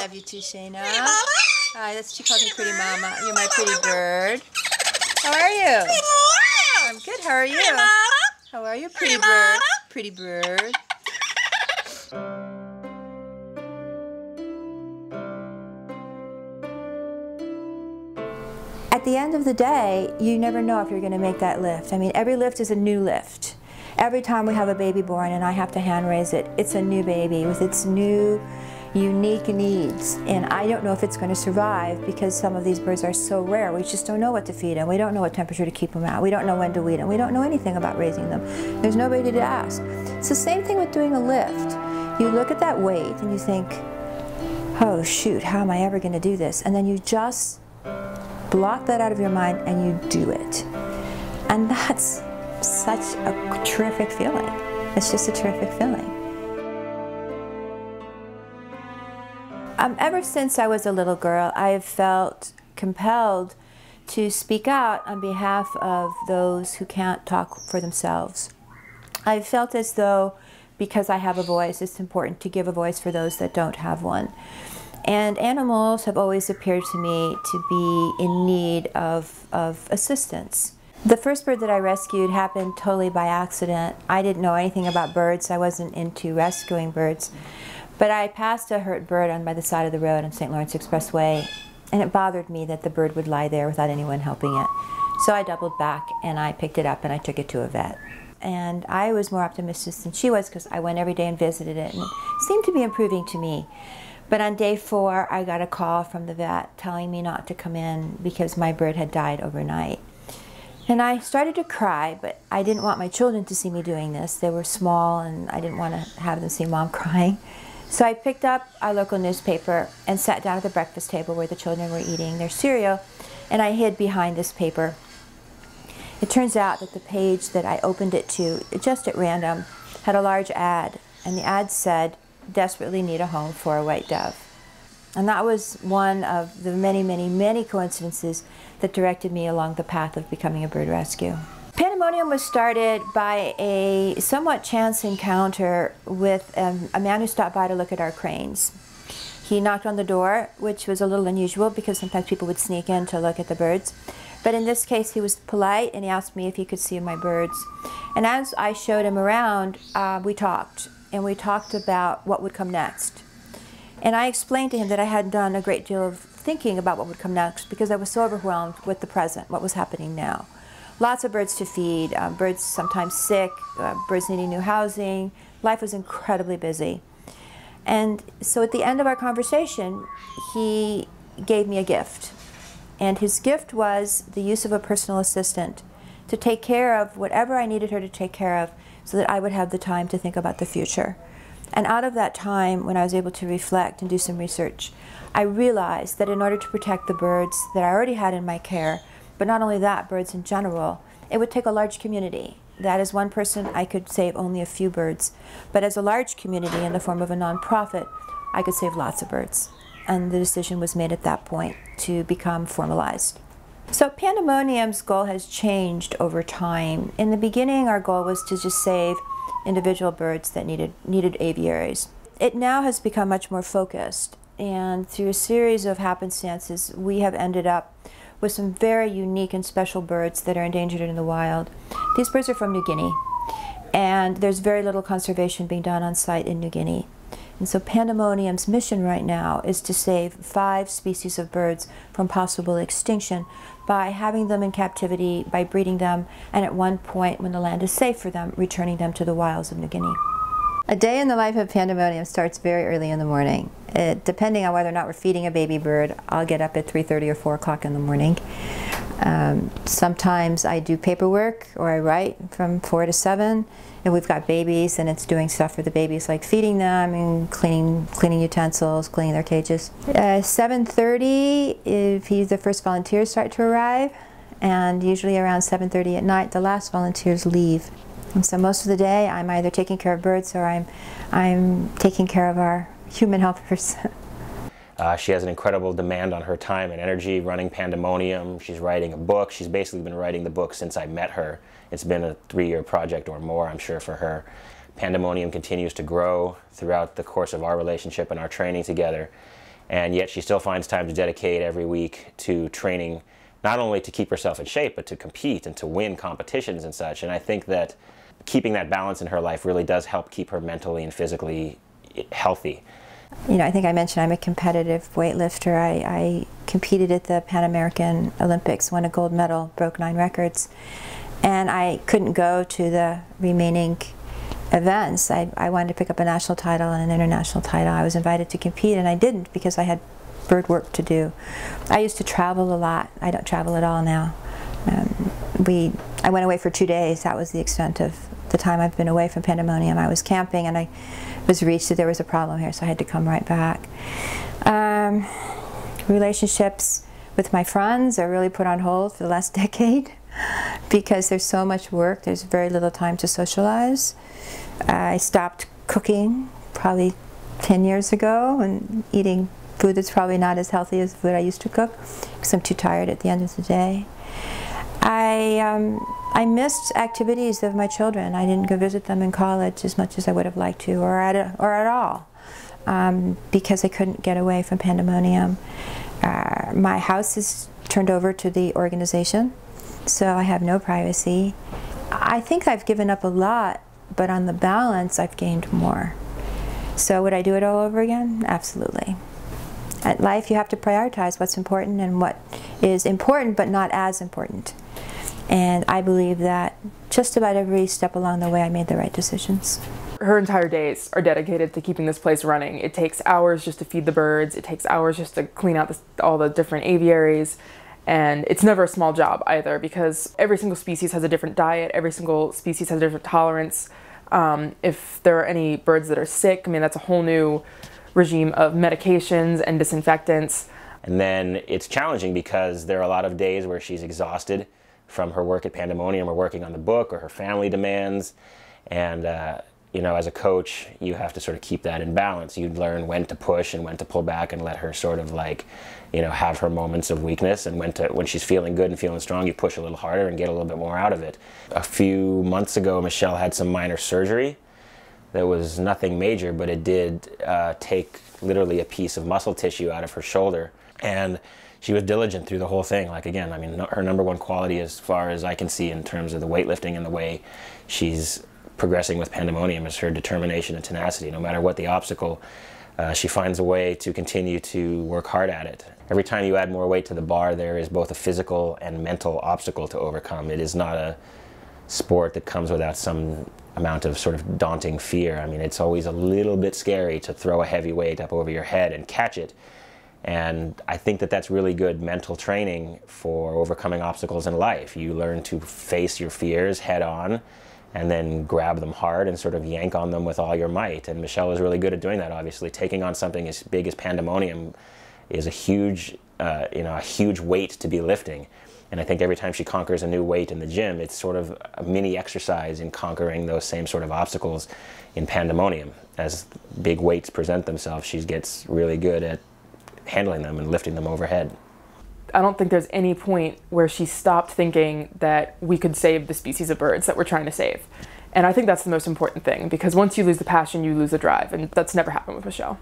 love you too, Shayna. Hi, she calls me Pretty Mama. You're my pretty bird. How are you? I'm good. How are you? How are you, pretty bird? Pretty bird. At the end of the day, you never know if you're going to make that lift. I mean, every lift is a new lift. Every time we have a baby born and I have to hand raise it, it's a new baby with its new, unique needs. And I don't know if it's going to survive because some of these birds are so rare. We just don't know what to feed them. We don't know what temperature to keep them at. We don't know when to weed them. We don't know anything about raising them. There's nobody to ask. It's the same thing with doing a lift. You look at that weight and you think, oh shoot, how am I ever going to do this? And then you just block that out of your mind and you do it. And that's such a terrific feeling. It's just a terrific feeling. Ever since I was a little girl, I've felt compelled to speak out on behalf of those who can't talk for themselves. I've felt as though because I have a voice, it's important to give a voice for those that don't have one. And animals have always appeared to me to be in need of assistance. The first bird that I rescued happened totally by accident. I didn't know anything about birds. I wasn't into rescuing birds. But I passed a hurt bird by the side of the road on St. Lawrence Expressway, and it bothered me that the bird would lie there without anyone helping it. So I doubled back and I picked it up and I took it to a vet. And I was more optimistic than she was because I went every day and visited it, and it seemed to be improving to me. But on day 4, I got a call from the vet telling me not to come in because my bird had died overnight. And I started to cry, but I didn't want my children to see me doing this. They were small and I didn't want to have them see Mom crying. So I picked up our local newspaper and sat down at the breakfast table where the children were eating their cereal, and I hid behind this paper. It turns out that the page that I opened it to, just at random, had a large ad, and the ad said, "Desperately need a home for a white dove." And that was one of the many, many, many coincidences that directed me along the path of becoming a bird rescue. Pandemonium was started by a somewhat chance encounter with a man who stopped by to look at our cranes. He knocked on the door, which was a little unusual because sometimes people would sneak in to look at the birds. But in this case, he was polite and he asked me if he could see my birds. And as I showed him around, we talked. And we talked about what would come next. And I explained to him that I hadn't done a great deal of thinking about what would come next because I was so overwhelmed with the present, what was happening now. Lots of birds to feed, birds sometimes sick, birds needing new housing. Life was incredibly busy. And so at the end of our conversation, he gave me a gift. And his gift was the use of a personal assistant to take care of whatever I needed her to take care of so that I would have the time to think about the future. And out of that time, when I was able to reflect and do some research, I realized that in order to protect the birds that I already had in my care, but not only that, birds in general, it would take a large community. That as one person, I could save only a few birds. But as a large community in the form of a nonprofit, I could save lots of birds. And the decision was made at that point to become formalized. So Pandemonium's goal has changed over time. In the beginning, our goal was to just save individual birds that needed aviaries. It now has become much more focused, and through a series of happenstances, we have ended up with some very unique and special birds that are endangered in the wild. These birds are from New Guinea, and there's very little conservation being done on site in New Guinea. And so Pandemonium's mission right now is to save 5 species of birds from possible extinction by having them in captivity, by breeding them, and at one point, when the land is safe for them, returning them to the wilds of New Guinea. A day in the life of Pandemonium starts very early in the morning. Depending on whether or not we're feeding a baby bird, I'll get up at 3:30 or 4 o'clock in the morning. Sometimes I do paperwork or I write from 4 to 7. If we've got babies and it's doing stuff for the babies like feeding them and cleaning utensils, cleaning their cages. 7:30, if the first volunteers start to arrive, and usually around 7:30 at night, the last volunteers leave. And so most of the day, I'm either taking care of birds or I'm taking care of our human helpers. She has an incredible demand on her time and energy running Pandemonium. She's writing a book. She's basically been writing the book since I met her. It's been a 3-year project or more, I'm sure, for her. Pandemonium continues to grow throughout the course of our relationship and our training together. and yet she still finds time to dedicate every week to training, not only to keep herself in shape, but to compete and to win competitions and such. And I think that keeping that balance in her life really does help keep her mentally and physically healthy. You know, I think I mentioned I'm a competitive weightlifter. I competed at the Pan American Olympics, won a gold medal, broke 9 records, and I couldn't go to the remaining events. I wanted to pick up a national title and an international title. I was invited to compete and I didn't because I had bird work to do. I used to travel a lot. I don't travel at all now. I went away for 2 days. That was the extent of the time I've been away from Pandemonium. I was camping and I was reached that there was a problem here, so I had to come right back. Relationships with my friends are really put on hold for the last decade because there's so much work, there's very little time to socialize. I stopped cooking probably 10 years ago and eating food that's probably not as healthy as the food I used to cook because I'm too tired at the end of the day. I missed activities of my children. I didn't go visit them in college as much as I would have liked to, or at all, because I couldn't get away from Pandemonium. My house is turned over to the organization, so I have no privacy. I think I've given up a lot, but on the balance, I've gained more. So would I do it all over again? Absolutely. At life, you have to prioritize what's important and what is important but not as important. And I believe that just about every step along the way I made the right decisions. Her entire days are dedicated to keeping this place running. It takes hours just to feed the birds. It takes hours just to clean out all the different aviaries. And it's never a small job either because every single species has a different diet. Every single species has a different tolerance. If there are any birds that are sick, I mean, that's a whole new regime of medications and disinfectants. And then it's challenging because there are a lot of days where she's exhausted from her work at Pandemonium or working on the book or her family demands. And, you know, as a coach, you have to sort of keep that in balance. You learn when to push and when to pull back and let her sort of like, you know, have her moments of weakness, and when she's feeling good and feeling strong, you push a little harder and get a little bit more out of it. A few months ago, Michelle had some minor surgery. There was nothing major, but it did take literally a piece of muscle tissue out of her shoulder. And she was diligent through the whole thing. Like, again, I mean, her #1 quality as far as I can see in terms of the weightlifting and the way she's progressing with Pandemonium is her determination and tenacity. No matter what the obstacle, she finds a way to continue to work hard at it. Every time you add more weight to the bar, there is both a physical and mental obstacle to overcome. It is not a sport that comes without some amount of sort of daunting fear. I mean, it's always a little bit scary to throw a heavy weight up over your head and catch it. And I think that that's really good mental training for overcoming obstacles in life. You learn to face your fears head on and then grab them hard and sort of yank on them with all your might. And Michelle is really good at doing that, obviously. Taking on something as big as Pandemonium is a huge, you know, a huge weight to be lifting. And I think every time she conquers a new weight in the gym, it's sort of a mini exercise in conquering those same sort of obstacles in Pandemonium. As big weights present themselves, she gets really good at handling them and lifting them overhead. I don't think there's any point where she stopped thinking that we could save the species of birds that we're trying to save. And I think that's the most important thing, because once you lose the passion, you lose the drive, and that's never happened with Michelle.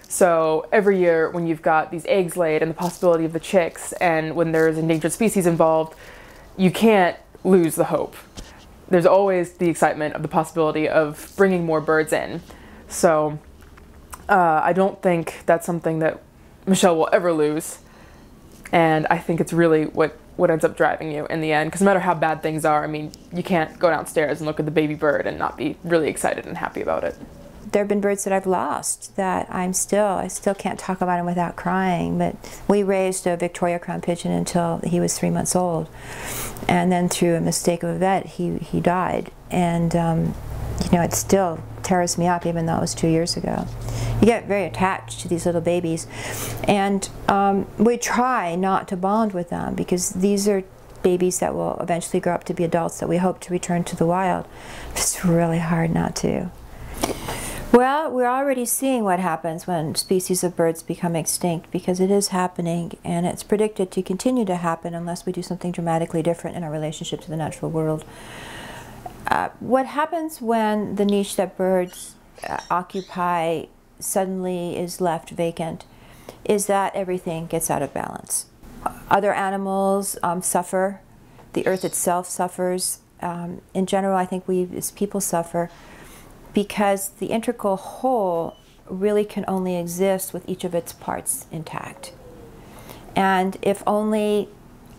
So every year when you've got these eggs laid and the possibility of the chicks, and when there's endangered species involved, you can't lose the hope. There's always the excitement of the possibility of bringing more birds in. So I don't think that's something that Michelle will ever lose. And I think it's really what ends up driving you in the end, because no matter how bad things are, I mean, you can't go downstairs and look at the baby bird and not be really excited and happy about it. There have been birds that I've lost that I still can't talk about them without crying, but we raised a Victoria Crown pigeon until he was 3 months old. And then through a mistake of a vet, he died. And, you know, it still tears me up, even though it was 2 years ago. You get very attached to these little babies. And we try not to bond with them, because these are babies that will eventually grow up to be adults that we hope to return to the wild. It's really hard not to. Well, we're already seeing what happens when species of birds become extinct, because it is happening, and it's predicted to continue to happen unless we do something dramatically different in our relationship to the natural world. What happens when the niche that birds occupy suddenly is left vacant? is that everything gets out of balance. Other animals suffer. The earth itself suffers. In general, I think we as people suffer because the integral whole really can only exist with each of its parts intact. And if only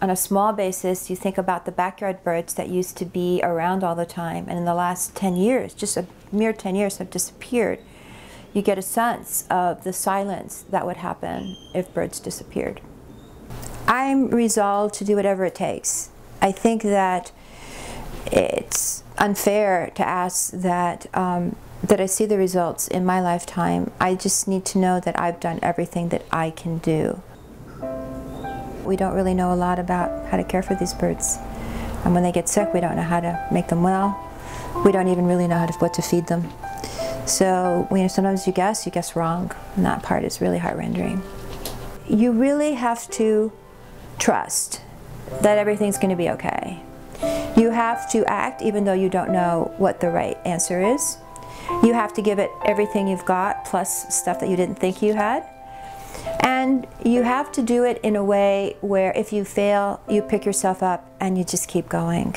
on a small basis you think about the backyard birds that used to be around all the time and in the last 10 years, just a mere 10 years, have disappeared, you get a sense of the silence that would happen if birds disappeared. I'm resolved to do whatever it takes. I think that it's unfair to ask that that I see the results in my lifetime. I just need to know that I've done everything that I can do. We don't really know a lot about how to care for these birds. And when they get sick, we don't know how to make them well. We don't even really know what to feed them. So sometimes you guess wrong, and that part is really heart-rending. You really have to trust that everything's going to be okay. You have to act even though you don't know what the right answer is. You have to give it everything you've got, plus stuff that you didn't think you had. And you have to do it in a way where if you fail, you pick yourself up and you just keep going.